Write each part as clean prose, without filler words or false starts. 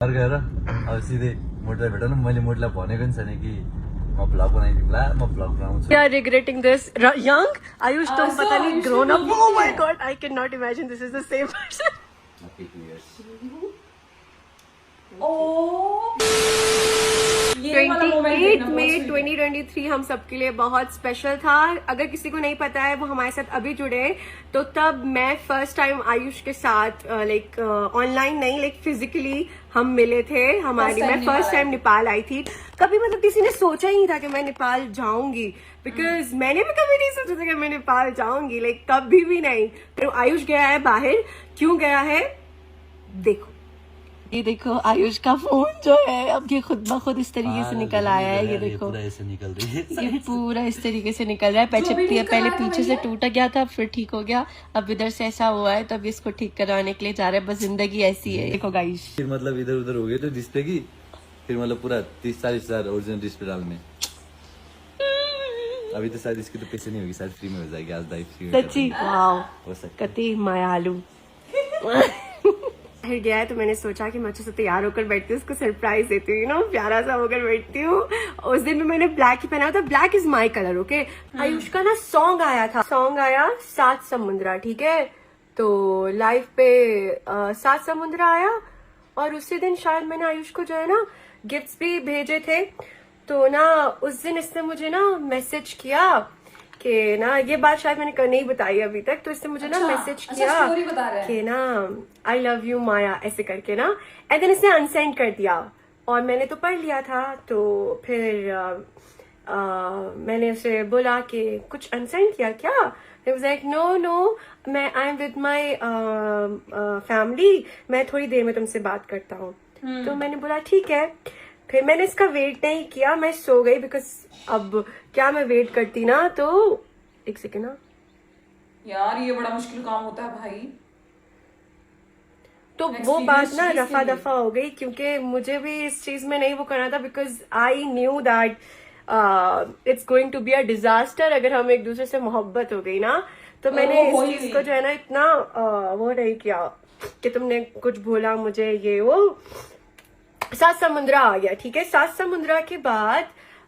गएर अब सिधै मोटलाई भेटौँ न। मैले मोटलाई भनेको नि छैन कि म भ्लग बनाइदिउँला, म भ्लग बनाउँछु। We are regretting this. Young Ayush, तुम पता नहीं grown up. Oh my god, I cannot imagine this is the same person. Happy 2 years. 28 मई 2023 हम सबके लिए बहुत स्पेशल था। अगर किसी को नहीं पता है वो हमारे साथ अभी जुड़े हैं, तो तब मैं फर्स्ट टाइम आयुष के साथ लाइक ऑनलाइन नहीं लाइक फिजिकली हम मिले थे। मैं फर्स्ट टाइम नेपाल आई थी। कभी मतलब किसी ने सोचा ही नहीं था कि मैं नेपाल जाऊंगी, बिकॉज मैंने भी कभी नहीं सोचा था कि मैं नेपाल जाऊंगी, लाइक कभी भी नहीं। तो आयुष गया है बाहर। क्यों गया है देखो, ये देखो आयुष का फोन जो है अब ये खुद ब खुद इस तरीके से निकल आया है। ये देखो पूरा ऐसे निकल रही है। ये पूरा इस तरीके से निकल रहा है। पहले पीछे से टूटा गया था, फिर ठीक हो गया, अब इधर से ऐसा हुआ है, तो अब इसको ठीक करवाने के लिए जा रहे हैं। बस जिंदगी ऐसी है। देखो गाइस, फिर मतलब इधर उधर हो गए तो डिस्प्ले की, फिर मतलब पूरा 30-40 हजार ओरिजिनल डिस्प्ले डालने। अभी तो शायद इसकी तो पैसे नहीं होगी, शायद फ्री में हो जाएगी। आज दाई फ्री में सच्ची वाओ, हो सकता है। कति मायालू। फिर गया है तो मैंने सोचा कि मैं अच्छे से तैयार होकर बैठती हूँ, उसको सरप्राइज देती हूँ, प्यारा सा होकर बैठती हूँ। उस दिन भी मैंने ब्लैक ही पहना था। Black is my colour. Okay, Ayush का ना सॉन्ग आया था, सॉन्ग आया सात समुद्रा, ठीक है। तो लाइव पे सात समुद्रा आया, और उसी दिन शायद मैंने आयुष को जो है ना गिफ्ट्स भी भेजे थे। तो ना उस दिन इसने मुझे ना मैसेज किया कि ना, ये बात शायद मैंने नहीं बताई अभी तक, तो इसने मुझे ना मैसेज किया कि ना आई लव यू माया, ऐसे करके ना, एंड देन इसने अनसेंड कर दिया। और मैंने तो पढ़ लिया था, तो फिर मैंने उसे बोला कि कुछ अनसेंड किया क्या? He was like, नो मैं I am with my family, मैं थोड़ी देर में तुमसे बात करता हूँ। तो मैंने बोला ठीक है। फिर मैंने इसका वेट नहीं किया, मैं सो गई, बिकॉज अब क्या मैं वेट करती ना। तो एक सेकेंड ना यार, ये बड़ा मुश्किल काम होता है भाई। तो वो बात ना रफा दफा हो गई, क्योंकि मुझे भी इस चीज में नहीं वो करना था, because I knew that it's going to be a disaster अगर हम एक दूसरे से मोहब्बत हो गई ना। तो मैंने इस चीज को जो है ना इतना वो नहीं किया कि तुमने कुछ बोला मुझे, ये वो। सात समुद्रा आ गया, ठीक है। सात समुद्रा के बाद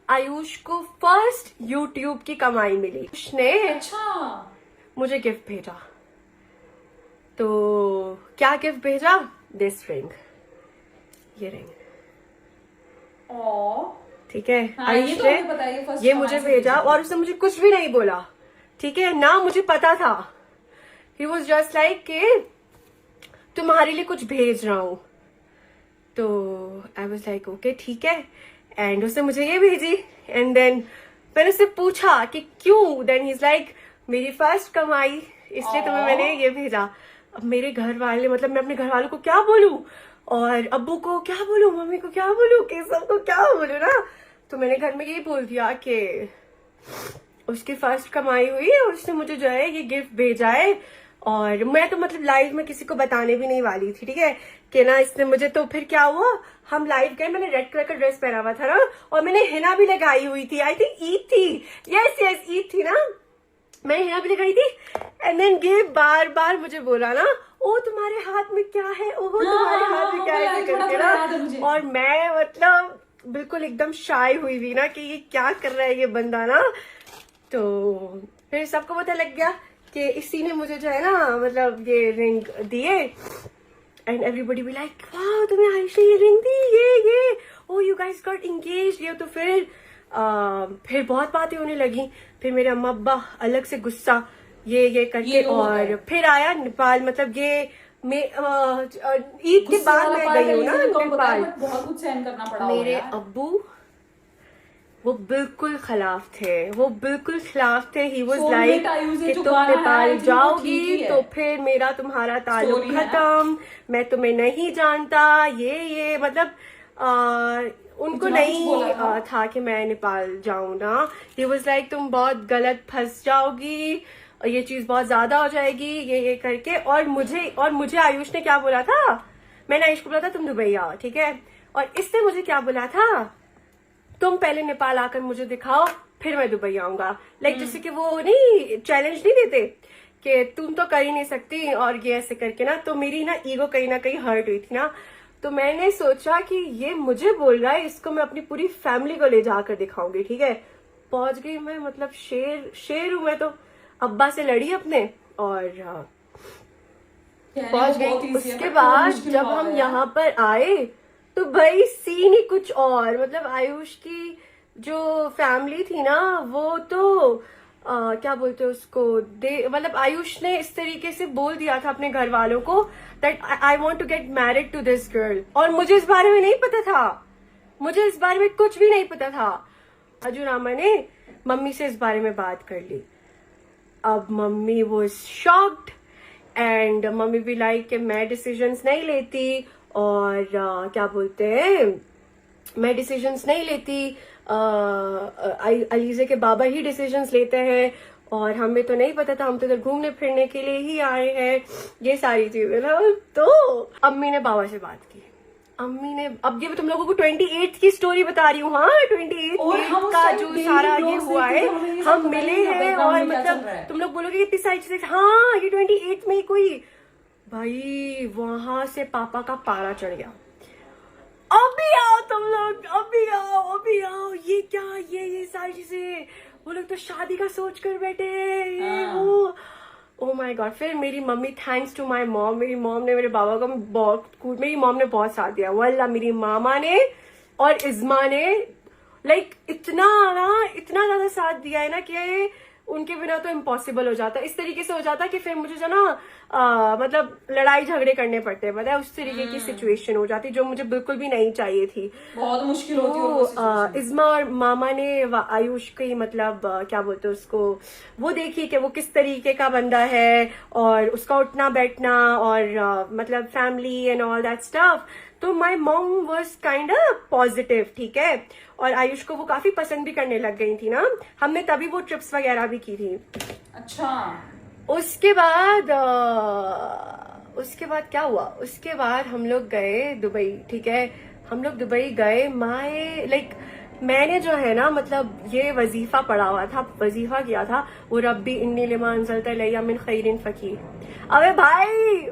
आयुष को फर्स्ट यूट्यूब की कमाई मिली। उसने मुझे गिफ्ट भेजा। तो क्या गिफ्ट भेजा? दिस रिंग, ये रिंग, ठीक है। आयुष ने ये मुझे भेजा, और उसने मुझे कुछ भी नहीं बोला, ठीक है ना। मुझे पता था, ही वॉज जस्ट लाइक के तुम्हारे लिए कुछ भेज रहा हूं। तो आई वॉज लाइक ओके ठीक है। एंड उसने मुझे ये भेजी, एंड देन मैंने उससे पूछा कि क्यों। देन ही इज लाइक मेरी फर्स्ट कमाई, इसलिए तुम्हें मैंने ये भेजा। अब मेरे घर वाले, मतलब मैं अपने घर वालों को क्या बोलूं, और अब्बू को क्या बोलूं, मम्मी को क्या बोलूं, कि सबको क्या बोलूं ना। तो मैंने घर में यही बोल दिया कि उसकी फर्स्ट कमाई हुई है, उसने मुझे जो है ये गिफ्ट भेजा है। और मैं तो मतलब लाइव में किसी को बताने भी नहीं वाली थी, ठीक है, कि ना इसने मुझे। तो फिर क्या हुआ, हम लाइव गए, मैंने रेड कलर का ड्रेस पहना हुआ था ना, और मैंने हिना भी लगाई हुई थी। आई थिंक ईद थी, यस ईद थी ना, मैंने हिना भी लगाई थी। एंड देन ये बार बार मुझे बोला ना, ओ तुम्हारे हाथ में क्या है, ओहो तुम्हारे हाथ में क्या है, ऐसे करके ना। और मैं मतलब बिल्कुल एकदम शाय हुई थी ना कि ये क्या कर रहा है ये बंदा ना। तो फिर सबको पता लग गया कि इसी ने मुझे जो है ना मतलब ये रिंग दिए। एंड एवरीबडी बी लाइक वाह, तुम्हें आयुष ने ये रिंग दी, ये ओ यू गाइस गॉट एंगेज्ड। ये तो फिर बहुत बातें होने लगी। फिर मेरे अम्मा अब्बा अलग से गुस्सा, ये करके। और फिर आया नेपाल, मतलब ये ईद के बाद मैं गई हूँ ना नेपाल। बहुत कुछ सहन करना पड़ा। मेरे अब्बू वो बिल्कुल खिलाफ थे, ही वाज लाइक कि तुम नेपाल जाओगी तो फिर मेरा तुम्हारा ताल्लुक खत्म, मैं तुम्हें नहीं जानता, ये मतलब उनको नहीं था कि मैं नेपाल जाऊं ना। ही वाज लाइक तुम बहुत गलत फंस जाओगी, ये चीज बहुत ज्यादा हो जाएगी, ये करके। और मुझे आयुष ने क्या बोला था, मैंने आयुष को बोला था तुम दुबई आओ, ठीक है। और इसने मुझे क्या बोला था, तुम पहले नेपाल आकर मुझे दिखाओ, फिर मैं दुबई आऊंगा। लाइक जैसे कि वो नहीं चैलेंज नहीं देते कि तुम तो कर ही नहीं सकती, और ये ऐसे करके ना। तो मेरी ना ईगो कहीं ना कहीं हर्ट हुई थी ना। तो मैंने सोचा कि ये मुझे बोल रहा है, इसको मैं अपनी पूरी फैमिली को ले जाकर दिखाऊंगी, ठीक है। पहुंच गई मैं, मतलब शेर हूं मैं तो। अब्बा से लड़ी अपने और पहुंच गई। उसके बाद जब हम यहाँ पर आए तो भाई सीन ही कुछ और, मतलब आयुष की जो फैमिली थी ना वो तो क्या बोलते हैं उसको, मतलब आयुष ने इस तरीके से बोल दिया था अपने घर वालों को that I want to get married to this girl. और मुझे इस बारे में नहीं पता था, मुझे इस बारे में कुछ भी नहीं पता था। अजूरामा ने मम्मी से इस बारे में बात कर ली। अब मम्मी वो शॉक्ड एंड मम्मी भी लाइक कि मैं डिसीजंस नहीं लेती और क्या बोलते हैं, मैं डिसीजंस नहीं लेती, अलीजे के बाबा ही डिसीजंस लेते हैं और हमें तो नहीं पता था, हम तो इधर घूमने फिरने के लिए ही आए हैं, ये सारी चीजें ना। तो अम्मी ने बाबा से बात की। अम्मी ने, अब ये तुम लोगों को 28 की स्टोरी बता रही हूँ, हाँ 28 का जो सारा ये हुआ है, हम मिले हैं और मतलब तुम लोग बोलोगे इतनी सारी चीजें, हाँ ये 28 में ही कोई, भाई वहां से पापा का पारा चढ़ गया। अभी आओ तुम लोग, अभी आओ, अभी आओ, ये क्या, ये सारी चीजें, वो लोग तो शादी का सोच कर बैठे हैं, ये वो, ओ माय गॉड। फिर मेरी mummy, thanks to my mom, मेरी मॉम ने मेरे बाबा का मेरी मॉम ने बहुत साथ दिया वल्ला। मेरी मामा ने और इज़्मा ने लाइक इतना ज्यादा साथ दिया है ना कि उनके बिना तो इम्पॉसिबल हो जाता, इस तरीके से हो जाता कि फिर मुझे जो ना मतलब लड़ाई झगड़े करने पड़ते, पता है, उस तरीके की सिचुएशन हो जाती जो मुझे बिल्कुल भी नहीं चाहिए थी। बहुत मुश्किल होती है। इज़्मा और मामा ने आयुष की मतलब क्या बोलते हैं उसको, वो देखी कि वो किस तरीके का बंदा है और उसका उठना बैठना और मतलब family and all that stuff. तो my mom was kind positive, ठीक है। और आयुष को वो काफी पसंद भी करने लग गई थी ना, हमने तभी वो ट्रिप्स वगैरह भी की थी। अच्छा, उसके बाद क्या हुआ, उसके बाद हम लोग गए दुबई, ठीक है। हम लोग दुबई गए, मैंने जो है ना मतलब ये वजीफा पढ़ा हुआ था, वजीफा किया था वो रब्बी इन्नी लिमा अंज़लत इलैया मिन खैरिन फकीर। अबे भाई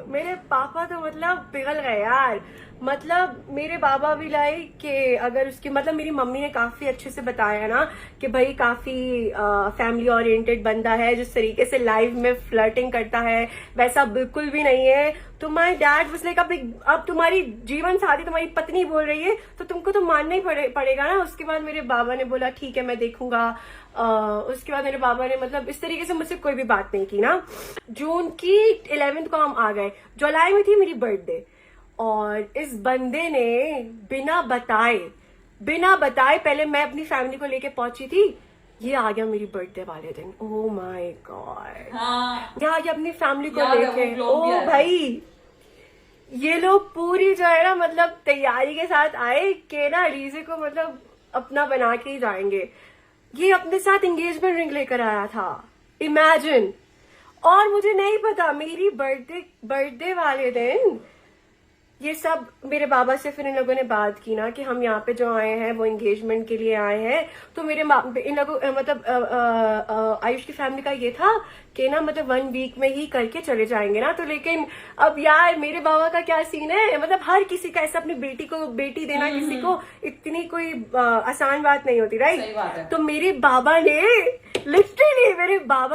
मेरे पापा तो मतलब पिघल गए यार, मतलब मेरे बाबा भी लाइक कि अगर उसकी मतलब मेरी मम्मी ने काफी अच्छे से बताया ना कि भाई काफी फैमिली ओरिएंटेड बंदा है, जिस तरीके से लाइव में फ्लर्टिंग करता है वैसा बिल्कुल भी नहीं है। तो माय डैड वाज लाइक अब तुम्हारी जीवन साथी तुम्हारी पत्नी बोल रही है तो तुमको तो मानना ही पड़ेगा ना। उसके बाद मेरे बाबा ने बोला ठीक है मैं देखूंगा। उसके बाद मेरे बाबा ने मतलब इस तरीके से मुझसे कोई भी बात नहीं की ना। जून की 11th को हम आ गए, जुलाई में थी मेरी बर्थडे और इस बंदे ने बिना बताए पहले मैं अपनी फैमिली को लेके पहुंची थी, ये आ गया मेरी बर्थडे वाले दिन। ओह माय गॉड, ये आ गया अपनी फैमिली को लेके। ओ भाई ये लोग पूरी जो है ना मतलब तैयारी के साथ आए कि ना रीजे को मतलब अपना बना के ही जाएंगे। ये अपने साथ एंगेजमेंट रिंग लेकर आया था, इमेजिन। और मुझे नहीं पता मेरी बर्थडे वाले दिन ये सब मेरे बाबा से फिर इन लोगों ने बात की ना कि हम यहाँ पे जो आए हैं वो एंगेजमेंट के लिए आए हैं। तो मेरे इन लोगों मतलब आयुष की फैमिली का ये था कि ना मतलब 1 वीक में ही करके चले जाएंगे ना। तो लेकिन अब यार मेरे बाबा का क्या सीन है, मतलब हर किसी का ऐसा अपनी बेटी देना किसी को इतनी कोई आसान बात नहीं होती, राइट। तो मेरे बाबा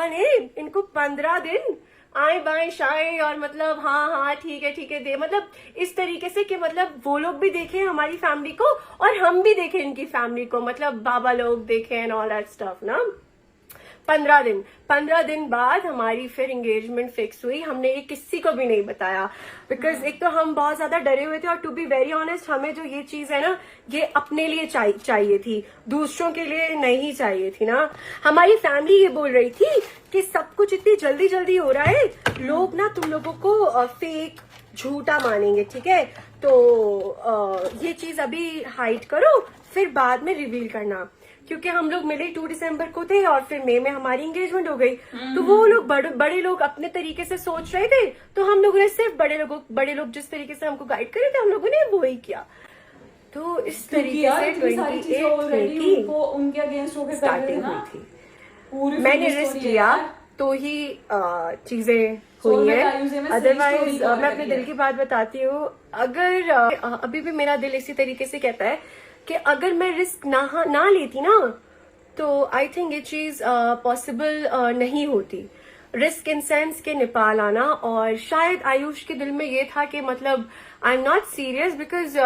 ने इनको 15 दिन आए बाएं शाएं और मतलब हाँ ठीक है दे, मतलब इस तरीके से कि मतलब वो लोग भी देखें हमारी फैमिली को और हम भी देखें इनकी फैमिली को, मतलब बाबा लोग देखें एंड ऑल दैट स्टफ ना। 15 दिन बाद हमारी फिर एंगेजमेंट फिक्स हुई। हमने ये किसी को भी नहीं बताया बिकॉज एक तो हम बहुत ज्यादा डरे हुए थे और टू बी वेरी ऑनेस्ट हमें जो ये चीज है ना ये अपने लिए चाहिए थी, दूसरों के लिए नहीं चाहिए थी ना। हमारी फैमिली ये बोल रही थी कि सब कुछ इतनी जल्दी हो रहा है, लोग ना तुम लोगों को फेक झूठा मानेंगे, ठीक है। तो ये चीज अभी हाइड करो फिर बाद में रिवील करना, क्योंकि हम लोग मिले 2 दिसंबर को थे और फिर मई में हमारी एंगेजमेंट हो गई। तो वो लोग बड़े लोग अपने तरीके से सोच रहे थे, तो हम लोगों ने सिर्फ बड़े लोग जिस तरीके से हमको गाइड करे थे हम लोगों ने वो ही किया। तो इस तरीके से 28 उनके अगेंस्ट होकर स्टार्टिंग हुई थी। मैंने रिस्क लिया तो ही चीजें हुई सोलमेट है। आयुष में सही अदरवाइज story मैं अपने लगी दिल है। की बात बताती हूँ, अगर अभी भी मेरा दिल इसी तरीके से कहता है कि अगर मैं रिस्क ना लेती ना, तो आई थिंक ये चीज पॉसिबल नहीं होती। रिस्क इन सेंस के नेपाल आना, और शायद आयुष के दिल में ये था कि मतलब I am not serious, because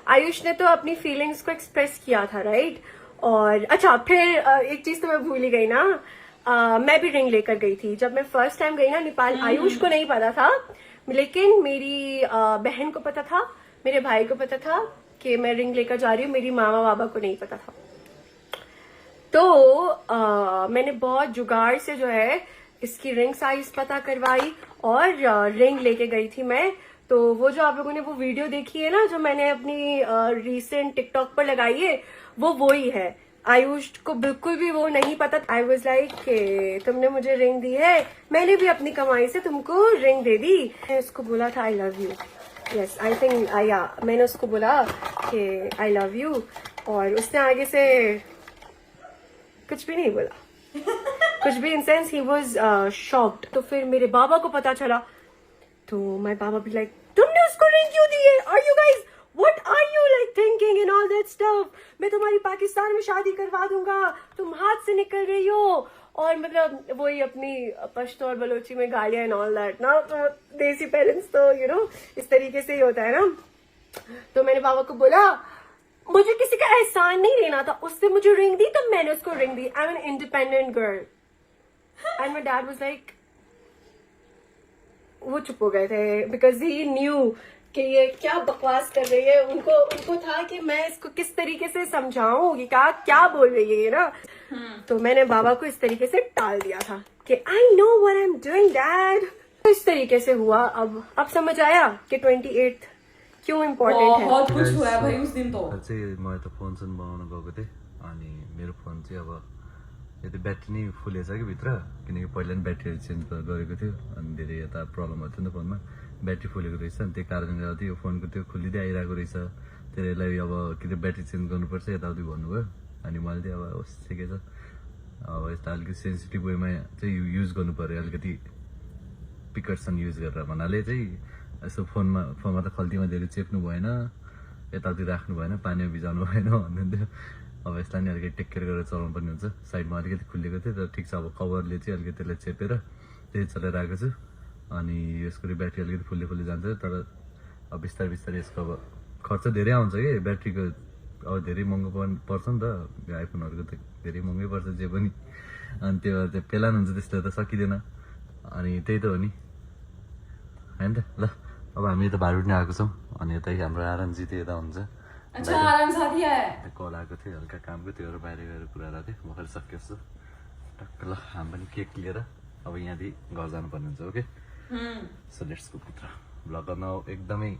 Ayush ने तो अपनी फीलिंग्स को एक्सप्रेस किया था, राइट। और अच्छा, फिर एक चीज तो मैं भूल ही गई ना, मैं भी रिंग लेकर गई थी जब मैं फर्स्ट टाइम गई ना नेपाल। आयुष को नहीं पता था, लेकिन मेरी बहन को पता था, मेरे भाई को पता था कि मैं रिंग लेकर जा रही हूँ। मेरी मामा बाबा को नहीं पता था। तो मैंने बहुत जुगाड़ से जो है इसकी रिंग साइज पता करवाई और रिंग लेके गई थी मैं। तो वो जो आप लोगों ने वो वीडियो देखी है ना, जो मैंने अपनी रीसेंट टिकटॉक पर लगाई है, वो ही है। आयुष को बिल्कुल भी वो नहीं पता। आई वॉज लाइक कि तुमने मुझे रिंग दी है, मैंने भी अपनी कमाई से तुमको रिंग दे दी। मैंने उसको बोला था I love you. Yes, I think या मैंने उसको बोला कि आई लव यू, और उसने आगे से कुछ भी नहीं बोला। कुछ भी in sense he was shocked. तो फिर मेरे बाबा को पता चला, तो माय बाबा भी लाइक तुमने उसको रिंग क्यों दी है? Are you guys what are you like thinking and all that stuff? मैं तुम्हारी पाकिस्तान में शादी करवा दूंगा, तुम हाथ से निकल रही हो। और मतलब वही अपनी पश्तो और बलोची में गालियां एंड ऑल दैट ना। तो देसी पेरेंट्स तो यू नो इस तरीके से ही होता है ना। तो मैंने बाबा को बोला मुझे किसी का एहसान नहीं लेना था, उसने मुझे रिंग दी तो मैंने उसको ring the. I am an independent girl. And my dad was like, वो चुप हो गए थे, बिकॉज ही न्यू कि ये क्या बकवास कर रही है। उनको था कि मैं इसको किस तरीके से समझाऊं, ये क्या बोल रही है ये ना। तो मैंने बाबा को इस तरीके से टाल दिया था कि I know what I am doing dad. तो इस तरीके से हुआ। अब समझ आया कि 28th क्यों इम्पोर्टेंट है। बहुत कुछ हुआ है भाई उस दिन तो। चाहिँ मैले त फोन सोन बनाउन गएको थिएँ, अनि मेरो फोन चाहिँ अब यति ब्याट्री नै फुलेछ कि भित्र, किनकि पहिला नि ब्याट्रीहरू चेन्ज गरेको थियो, अनि धेरै यता प्रब्लमहरू थियो नि त फोनमा, ब्याट्री फुलेको रहेछ। अनि त्यही कारणले गर्दा यो फोनको त्यो खुलिँदै आइरहेको रहेछ। त्यसलाई अब कि त ब्याट्री चेन्ज गर्नुपर्छ यताउति भन्नुभयो। अनि मैले चाहिँ अब होस् ठिकै छ, अब यता अलिकति सेन्सिटिभ वेमा चाहिँ युज गर्नु पऱ्यो, अलिकति पिकर्सन युज गरेर भन्नाले चाहिँ यसो फोनमा त खल्तीमा धेरै चेप्नु भएन, यताउति राख्नु भएन, पानीमा भिजाउनु भएन भन्नुहुन्थ्यो। अब यसलाई नि अलिकति टेक केयर गरेर चलाउनु पर्ने हुन्छ। साइडमा अलिकति खुलेको थियो तर ठिक छ, अब कभरले चाहिँ अलिकति त्यसलाई चेपेर त्यही चलाइरहेको छु। अनि यसको ब्याट्री अलिकति फुल्दै जान्छ, तर अब बिस्तारै बिस्तारै यसको अब खर्च धेरै आउँछ कि ब्याट्रीको। अब धेरै महँगो पर्छ नि त, आइफोनहरूको त धेरै महँगै पर्छ जे पनि। अनि त्यो भएर चाहिँ पेलान हुन्छ, त्यसले त सकिँदैन। अनि त्यही त हो नि होइन त। ल अब हामी यता भाडुट्ने आएको छौँ, अनि यतै हाम्रो आरामजी त यता हुन्छ। अच्छा आराम साथी है। कल आएको थियो हल्का कामको, त्योहरू बाहिर गएर कुरा गरेको थिएँ, भर्खर सकिएको छु टक्क। ल हामी पनि केक लिएर अब यहाँदेखि घर जानुपर्ने हुन्छ। ओके, सो लेट्स गो भित्र। भ्लग गर्न एकदमै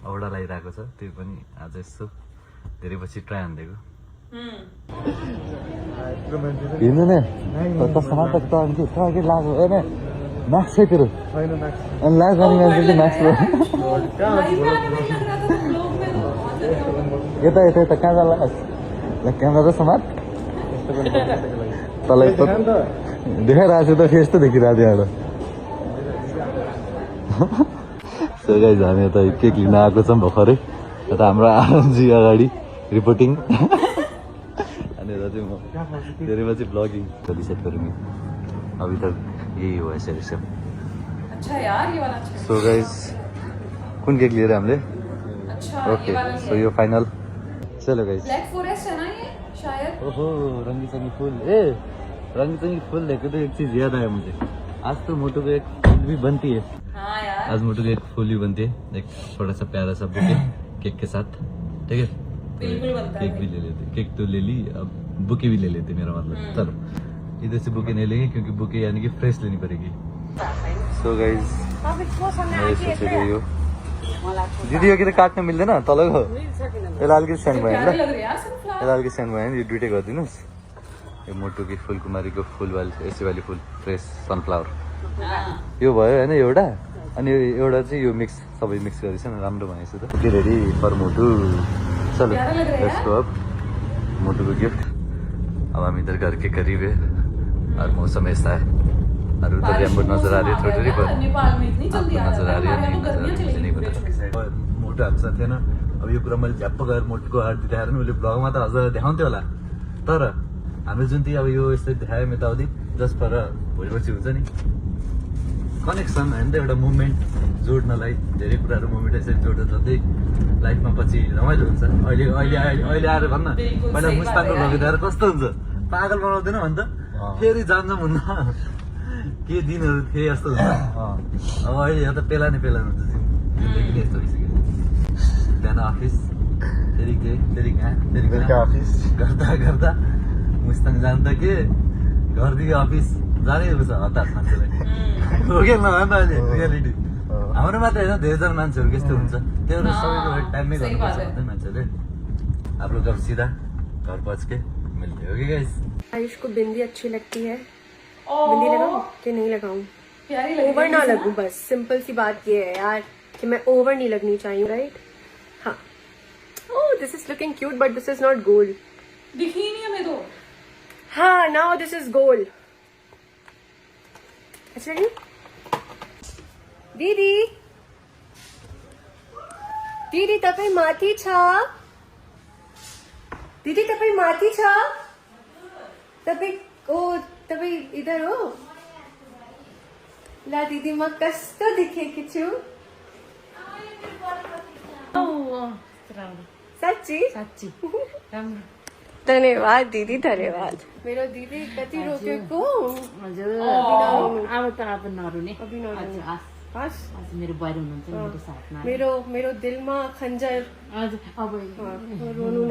औडा लागिरहेको छ, त्यो पनि आज यस्तो धेरै पछि ट्राई हानिदिएको। हिँड्नु नै तसँग त के लाग्यो होइन, मास्क है तेरो अनि लाज गर्ने मान्छेले मास्क यता यता यता कहाँ जाला क्यामेरा त समात तँलाई त देखाइरहेको छु त, फेस त देखिरहेको थियो यहाँ। सो गाइज हामी यता केक लिन आएको छौँ भर्खरै, यता हाम्रो आनन्दजी अगाडि रिपोर्टिङ। अनि यता चाहिँ म धेरै पछि ब्लगिङ डिसाइड गरौँ। अभी तक यही हो ऐसे रिसेप। अच्छा यार ये वाला अच्छा है। सो गाइज कुन केक लिएर हामीले? अच्छा ओके, ये वाला सो यो फाइनल। चलो गाइज। ब्लैक फॉरेस्ट है ना ये शायद। ओहो रंगी चंगी फूल, रंगी चंगी फूल देखे तो एक चीज याद आया मुझे। आज तो मोटू को एक फूल भी बनती है। हाँ यार, आज मोटू को एक फूल भी बनती है, एक छोटा सा प्यारा सा बुके केक के साथ। ठीक है, बिल्कुल बनता है। केक भी ले लेते, केक तो ले ली, अब बुके भी ले लेते मेरा मतलब। चलो इधर से बुके नहीं लेंगे क्योंकि बुके यानी कि फ्रेश लेनी पड़ेगी। सो गाइज यो दिदी यो कि त काट्न मिल्दैन तलको, यसलाई अलिकति सानो भयो प्यारे ल, लग रहे हैं यार सनफ्लावर। यसलाई अलिकति सानो भयो भने यो दुइटै गरिदिनुहोस्। यो मोटुकी फुलकुमारीको फुल वाली एसी वाली फुल फ्रेस सनफ्लावर यो भयो होइन एउटा, अनि एउटा चाहिँ यो मिक्स सबै मिक्स गरेछ न, राम्रो भनेको त। रेडी फर मोटू। चलो लेट्स गो अप। मोटू को गिफ्ट। अब हम इधर घर के करीब है और मौसम ऐसा है अरे उधर रेमबो नजर आ रही है थोड़ी थोड़ी पर नेपाल में इतनी जल्दी आपको आ नजर आ रही है हमारे नहीं यहाँ तो नजर आ गर्मियाँ रही है, मुझे चलेगी नहीं पूरे पता मोटो हाम्रो साथ थिएन अब यो कुरा मैले झ्याप्प गएर मोटोको हात देखाएर नि मैले ब्लगमा त अझ देखाउँथ्यो होला तर हामीले जुन चाहिँ अब यो यस्तै देखायौँ यताउति जस्ट पर भोलि पर्सि हुन्छ नि कनेक्सन होइन त एउटा मुभमेन्ट जोड्नलाई धेरै कुराहरू मुभमेन्ट यसरी जोड्दा जोड्दै लाइफमा पछि रमाइलो हुन्छ अहिले अहिले अहिले आएर भन्न बिल्कुल पहिला सही मुस्तानको बात है लगेर कस्तो हुन्छ पागल बनाउँदैन भन्छ फेरि जान्छौँ हुन्न के दिनहरू थिए यस्तो हुन्छ अब अहिले यहाँ त पेला हुन्छ जिन्दगी नै यस्तो भइसक्यो बिहान अफिस फेरि के फेरि कहाँ फेरि अफिस गर्दा गर्दा मुस्ताङ जाँदा के घरदेखि अफिस जानै छ हतार मान्छेलाई हो कि नभए त अहिले रियालिटी हाम्रो मात्रै होइन धेरैजना मान्छेहरू यस्तो हुन्छ त्यो सबैको टाइममै सही गर्नुपर्छ बात है। भन्दै मान्छेले आप लोग अब सीधा घर पहुँच के मिलते हो गाइस आयुष को बिंदी अच्छी लगती है बिंदी लगाऊं कि नहीं लगाऊं प्यारी लगी ओवर ना लगूं बस सिंपल सी बात ये है यार कि मैं ओवर नहीं लगनी चाहिए राइट हाँ oh this is looking cute but this is not gold दिखी ही नहीं हमें तो हाँ नाउ दिस इज गोल्ड अच्छा लगी दीदी दीदी तपाईँ माथि छ दीदी तपाईँ माथि छ तपाईँ ओ तपाईँ इधर हो ला दीदी म कस्तो देखेकी छु साँच्ची साँच्ची राम्रो धन्यवाद दीदी धन्यवाद मेरो दिदी कति रोकेको हजुर अब त अब नरुने अभी नरुने। हजुर, हस् हस् हजुर मेरो बुहारी हुनुहुन्छ नि मेरो साथमा मेरो मेरो दिलमा खन्जर हजुर अब रोनु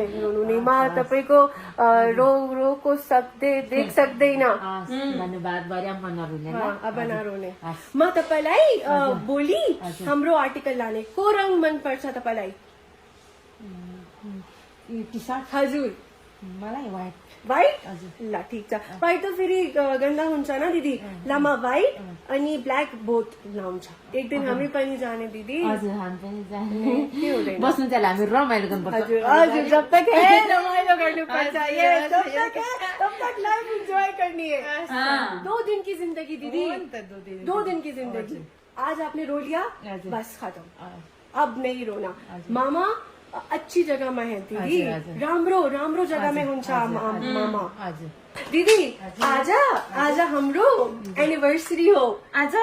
नै म तपाईँको रोको शब्द देख सक्दैन हस्, धन्यवाद बुहारी अब म नरुने ल अब नरोने हस्। म तपाईँलाई भोलि हाम्रो आर्टिकल लाने को रङ मन पर्छ तपाईँलाई यो टी सर्ट हजुर मलाई व्हाइट व्हाइट हजुर ल ठिक छ व्हाइट त फेरि गन्दा हुन्छ न दिदी लामा व्हाइट अनि ब्ल्याक बोथ लाउँछ एक दिन हामी पनि जाने दिदी हजुर हामी पनि जाने के हुँदैन बस्नु चाहिँ हामी रमाइलो गर्नुपर्छ हजुर हजुर जब तक है रमाइलो गर्नुपर्छ ये तब तक लाइफ एंजॉय करनी है हाँ 2 दिन की जिंदगी दीदी दो दिन 2 दिन की जिंदगी आज आपने रो लिया हजुर। बस खत्म अब नहीं रोना मामा अच्छी जगह में है दीदी हजुर, हजुर। राम्रो राम्रो जगह में हुन्छ मामा हजुर दीदी आजा आजा हाम्रो एनिभर्सरी हो आज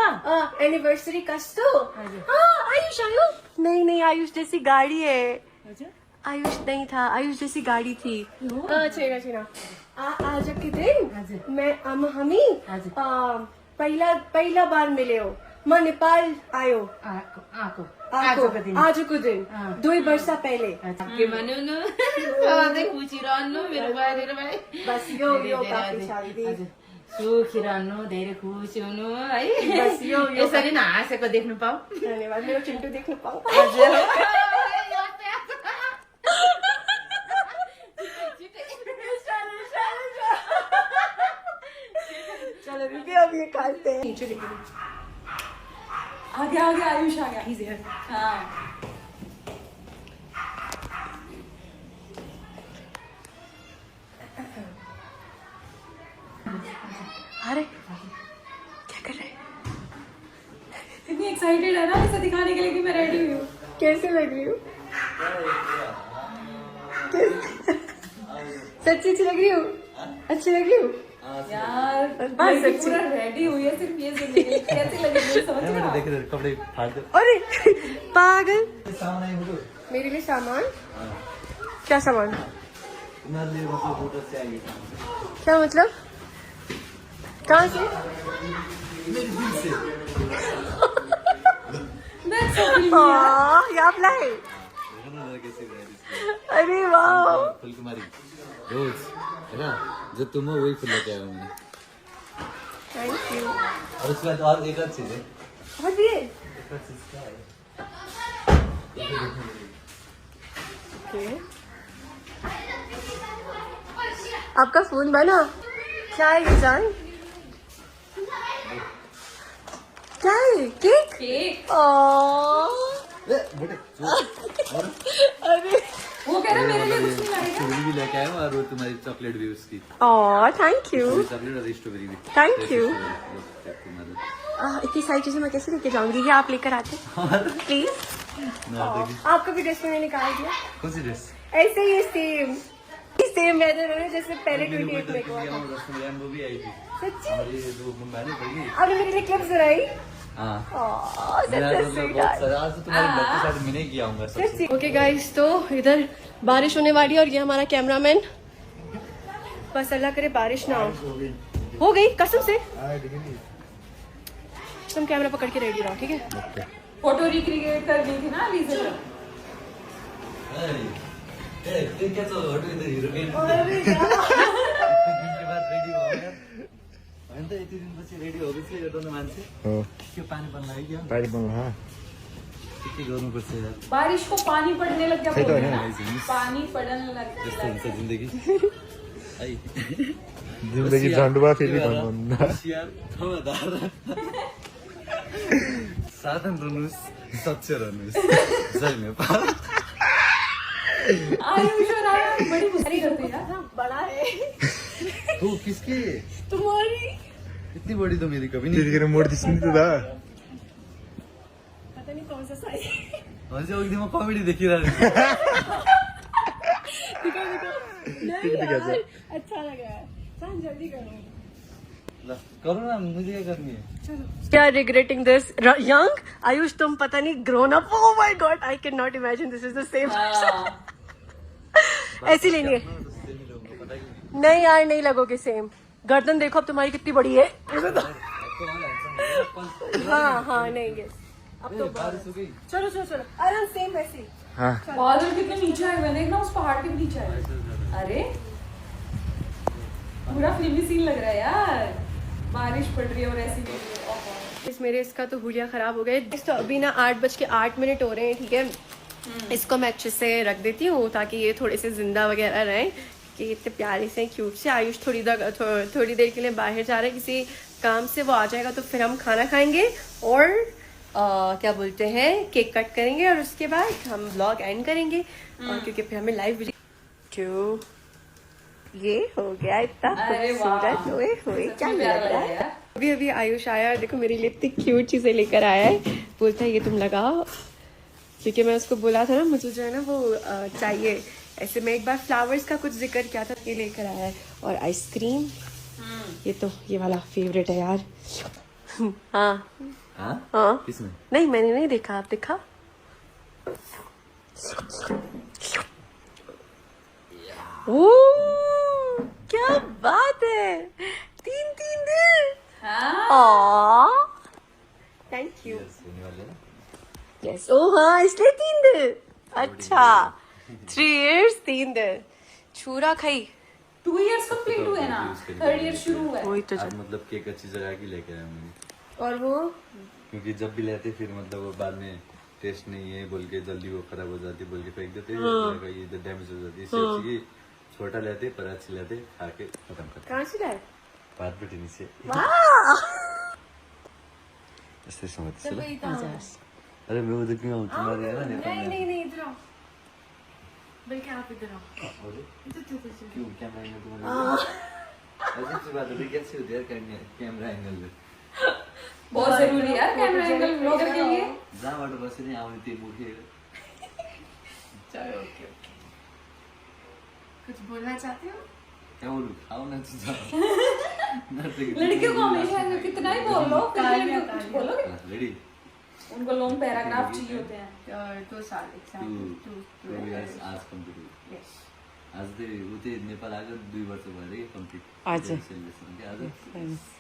एनिभर्सरी कस्तो आयुष आयो नहीं आयुष जैसी गाड़ी है हजुर आयुष नहीं था आयुष जैसी गाड़ी थी छैन आज के दिन हजुर। मैं हामी हजुर। पहिला बार मिले हो म नेपाल आयो आएको आजको दिन आजको दिन 2 वर्ष पहले के भन्नु न सधैँ खुसी रहनु मेरो बुहारी र भाइ बस यो काफी छ दिदी सुखी रहनु धेरै खुसी हुनु है बस यो यसरी नै हाँसेको देख्नु पाऊ धन्यवाद मेरो चिन्टु देख्नु पाऊ चलो दीदी अब ये खाते हैं नीचे देखो आगे आगे आयुष आ गया हाँ अरे क्या कर रहे हैं इतनी एक्साइटेड है ना इसे दिखाने के लिए कि मैं रेडी हुई हूँ कैसे लग रही हूँ सच्ची अच्छी लग रही हूँ अच्छी लग रही हूँ यार बस लड़की सच्ची। पूरा रेडी हुई है सिर्फ ये सुनने के लिए कैसी लगी मुझे समझ मैंने रहा देखे कपड़े फाड़ दे अरे पागल सामान आयो मेरे लिए सामान क्या सामान उनीहरूले मतलब फोटो चाहिए क्या मतलब कहाँ से मेरी दिल से That's so cute. ये आप लाए हेर्न न कैसे गए अरे वाह फुलकुमारी रोज है जो तुम हो वही फूल लेके आया हूँ मैंने थैंक यू और उसके बाद और एक और चीज है और दिए एक और चीज क्या है ओके आपका फोन बना क्या है ये जान क्या है केक केक ओह ए बेटे अरे वो कह रहा है मेरे लिए कुछ नहीं लाएगा। स्ट्रॉबेरी भी लेके आया हूँ और वो तुम्हारी चॉकलेट भी उसकी थैंक यू चॉकलेट और स्ट्रॉबेरी भी। Thank you. इतनी सारी चीजें मैं कैसे लेके जाऊंगी, ये आप लेकर आते प्लीज। आपका भी ड्रेस मैंने निकाल दिया। कौन सी ड्रेस? ऐसे ही सेम वेदर है जैसे पहले 28 में हुआ था। वो भी आई थी सच्ची? हमारी जो मुंबई में पड़ी। आपने मेरे लिए क्लिप्स बनाई? ओके गाइस, तो इधर बारिश होने वाली है और ये हमारा कैमरामैन, बस अल्लाह करे बारिश ना हो गई कसम से। तुम कैमरा पकड़ के रेडी रहो, ठीक है? फोटो रिक्रिएट कर दी थी ना लीजर। रेडी हो गए यो दोनों मान्छे के पानी पर्न लाग्यो क्या? पानी पर्न के गर्नुपर्छ यार। बारिश को पानी पड़ने लग गया, सही तो है ना? पानी पड़ने लग जस्तो गया। हुन्छ जिन्दगी। आई जिन्दगी झन्डुवा फेरि भन्नुहुन्न। होशियार खबरदार। साधन रहनुहोस्, सच्चे रहनुहोस्। जय नेपाल। आयुष और आयुष बड़ी मुस्कुराई करते हैं यार। बड़ा है तू किसकी? तुम्हारी। इतनी बड़ी तो मेरी कभी नहीं। त्यतिखेर मोड दिस्नु नि त दा। पता नहीं कौन सा साइज। हजुर अघि म कमेडी देखिरहेको छु। नहीं यार, अच्छा लग रहा है। चल जल्दी करो। ल करो ना, मुझे क्या करनी है? क्या रिग्रेटिंग दिस यंग आयुष, तुम पता नहीं grown up. Oh my God, I can not imagine this is the same. ऐसी लेनी है। नहीं यार, नहीं लगोगे सेम। गर्दन देखो अब तुम्हारी कितनी बड़ी है। हाँ नहीं यस, अब तो बारिश हो गई। चलो चलो चलो, अरे सेम वैसे। बादल कितने नीचे आए हुए हैं, देखना उस पहाड़ के भी नीचे आए। अरे पूरा फिल्मी सीन लग रहा है यार, बारिश पड़ रही है और ऐसी। मेरे इसका तो हुलिया खराब हो गए। तो अभी ना 8:08 हो रहे हैं, ठीक है? इसको मैं अच्छे से रख देती हूँ ताकि ये थोड़े से जिंदा वगैरह रहें, कि इतने प्यारे से क्यूट से। आयुष थोड़ी देर के लिए बाहर जा रहा है किसी काम से, वो आ जाएगा तो फिर हम खाना खाएंगे और क्या बोलते हैं, केक कट करेंगे और उसके बाद हम ब्लॉग एंड करेंगे। और क्योंकि फिर हमें लाइव क्यों ये हो गया इतना खूबसूरत, हुए क्या लग रहा है। अभी आयुष आया, देखो मेरे लिए इतनी क्यूट चीजें लेकर आया है। बोलता है ये तुम लगाओ, क्योंकि मैं उसको बोला था ना मुझे जो है ना वो चाहिए। ऐसे मैं एक बार फ्लावर्स का कुछ जिक्र किया था, ये लेकर आया है। और आइसक्रीम, ये तो ये वाला फेवरेट है यार। हाँ हाँ, किसने? नहीं मैंने नहीं देखा, आप देखा? ओह क्या बात है, 3 दिन। Thank you. यस, ओ हाँ इसलिए 3 दिन। अच्छा 3 years 3 दिन। छूरा खाई 2 years कंप्लीट हुए ना, 3rd year शुरू हुआ है। वही तो आज मतलब केक अच्छी जगह की लेके आया मैंने। और वो क्योंकि जब भी लेते फिर मतलब वो बाद में टेस्ट नहीं है बोल के जल्दी वो खराब हो जाती बोल के फेंक देते, ये इधर डैमेज हो जाती है। इससे अच्छी कि छोटा लेते पर अच्छी लेते, खा के खत्म करते। कहाँ से लाए? बात बेटी नीचे ऐसे समझते चला। अरे मैं उधर क्यों आऊँ, तुम्हारे है ना नेपाल में। नहीं इधर आओ, बल्कि आप इधर आओ। क्यों कैमरा एंगल तुम्हारे अजीब सी बात होती, कैसे होती है कैमरा एंगल में। बहुत जरूरी है यार कैमरा एंगल ब्लॉगर के लिए। जहाँबाट बसेर नि आउने त्यो मुखे। चलो ओके। कुछ बोलना चाहते हो? क्या बोलूं, खाओ ना तो लड़कियों को हमेशा कितना ही बोल लो, फिर लड़कियों को कुछ बोलोगे? लेडी उनको लॉन्ग पैराग्राफ चाहिए होते हैं। 2 साल आज कम्प्लिट यस। आज चाहिँ ऊ चाहिँ नेपाल आएको 2 वर्ष भयो अरे कम्प्लिट। आज सेलिब्रेसन के आज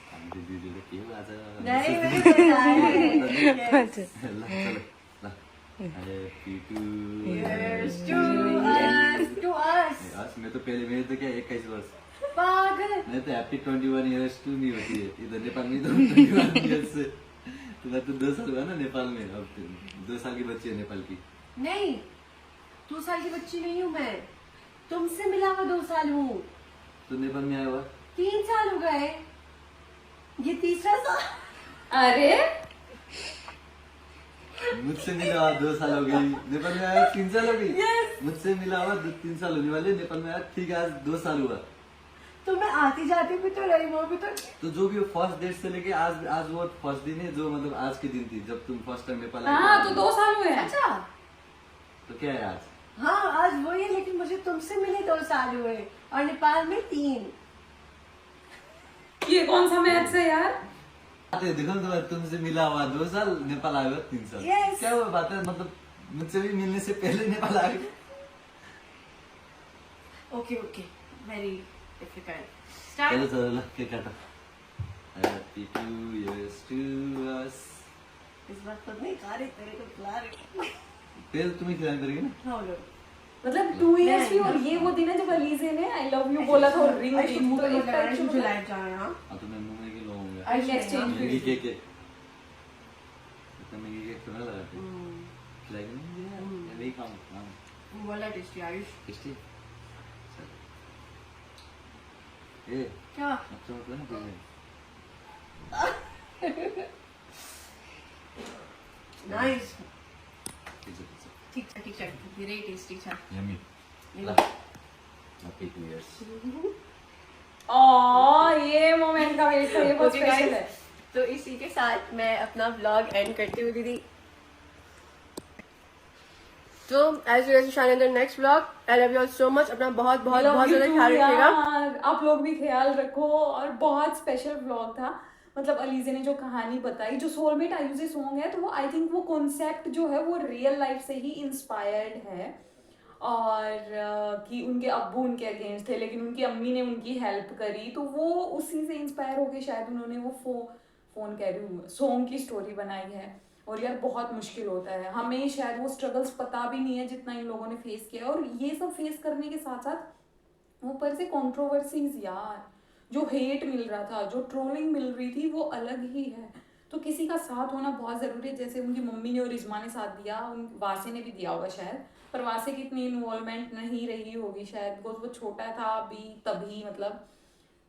हामीले भिडियोले के हो आज। ल चलो ल हैप्पी टू अस। मैं तो पहले मेरे तो क्या 21 वर्ष पागल। मैं तो हैप्पी 21 ईयर्स टू नहीं होती है इधर नेपाल में। तो 21 ईयर्स से तुम्हें तो 2 साल हुआ ना नेपाल में। अब 2 साल की बच्ची है नेपाल की। नहीं 2 साल की बच्ची नहीं हूँ मैं, तुमसे मिला हुआ 2 साल हूँ। तो नेपाल में आया हुआ 3 साल हो गए, ये 3रा साल। अरे मुझसे मिला हुआ 2 साल हो गई, नेपाल में आया 3 साल हो गई। मुझसे मिला हुआ 3 साल होने वाले, नेपाल में आया ठीक है आज 2 साल हुआ। तो मैं आती जाती भी तो रही, वो भी तो जो भी फर्स्ट डेट से लेके आज वो फर्स्ट दिन है, जो मतलब आज के दिन थी जब तुम फर्स्ट टाइम नेपाल आई हाँ थी। तो 2 साल हुए हैं। अच्छा। तो क्या है आज? हाँ आज वही है, लेकिन मुझे तुमसे मिले 2 साल हुए और नेपाल में 3। ये कौन सा मैथ्स है यार? देखो ना, तुमसे मिला हुआ 2 साल, नेपाल आया हुआ 3 साल। Yes. क्या हुआ बात है, मतलब मुझसे भी मिलने से पहले नेपाल आ गए। Okay okay, very difficult. चलो चलो ला केक काटो। Happy 2 years to us. इस बार तो नहीं खा रहे, तेरे को खिला रहे। पहले तुम्हें खिलाने पड़ेगी ना। हाँ लो। मतलब 2 इयर्स भी, और ये वो दिन है जब अलीजे ने आई लव यू बोला था और रिंग दी, तो एक टाइप से मुझे लाइट जाना है। हाँ तो मैं मुंह में के लोगों आई exchange महंगी केक है। इतना महंगी केक थोड़ा लगाते। खिलाएंगे ना यार, नहीं खाऊंगा। हाँ बोला टेस्टी आयुष। टेस्टी। ए क्या? अच्छा मतलब ना कोई नाइस। पिज्जा ठीक है ठीक है, वेरी टेस्टी था। यम्मी। ये ला लो। Happy 2 years. ये मोमेंट का वेट था, ये बहुत Okay, स्पेशल guys, है। तो इसी के साथ मैं अपना व्लॉग एंड करती हूँ दीदी। तो एज यू शान in the next vlog, I love you all so much. अपना बहुत बहुत Love बहुत you ज्यादा too ख्याल रखिएगा। यार, आप लोग भी ख्याल रखो। और बहुत स्पेशल व्लॉग था, मतलब अलीजे ने जो कहानी बताई, जो सोलमेट आयुजे सॉन्ग है, तो वो आई थिंक वो कॉन्सेप्ट जो है वो रियल लाइफ से ही इंस्पायर्ड है। और कि उनके अब्बू उनके अगेंस्ट थे, लेकिन उनकी अम्मी ने उनकी हेल्प करी, तो वो उसी से इंस्पायर होके शायद उन्होंने वो फोन कह रही हूँ सॉन्ग की स्टोरी बनाई है। और यार बहुत मुश्किल होता है, हमें शायद वो स्ट्रगल्स पता भी नहीं है जितना इन लोगों ने फेस किया। और ये सब फेस करने के साथ साथ ऊपर से कंट्रोवर्सीज यार, जो हेट मिल रहा था, जो ट्रोलिंग मिल रही थी, वो अलग ही है। तो किसी का साथ होना बहुत ज़रूरी है। जैसे उनकी मम्मी ने और रिजमा ने साथ दिया, उन वासे ने भी दिया होगा शायद, पर वासे की इतनी इन्वॉल्वमेंट नहीं रही होगी शायद, बिकॉज वो छोटा था अभी तभी, मतलब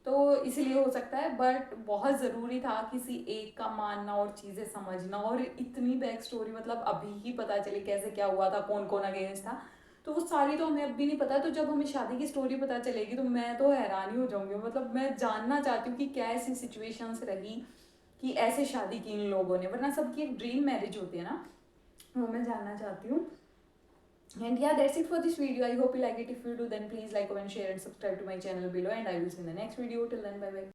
तो इसलिए हो सकता है। बट बहुत ज़रूरी था किसी एक का मानना और चीज़ें समझना। और इतनी बैक स्टोरी, मतलब अभी ही पता चली कैसे क्या हुआ था, कौन कौन अगेंस्ट था, तो वो सारी तो हमें अभी नहीं पता। तो जब हमें शादी की स्टोरी पता चलेगी तो मैं तो हैरान ही हो जाऊंगी। मतलब मैं जानना चाहती हूँ कि क्या ऐसी सिचुएशंस रही कि ऐसे शादी की इन लोगों ने, वरना सबकी एक ड्रीम मैरिज होती है ना, वो मैं जानना चाहती हूँ। And yeah, that's it for this video. I hope you like it. If you do, then please like, comment, share and subscribe to my channel below, and I will see you in the next video. Till then, bye bye.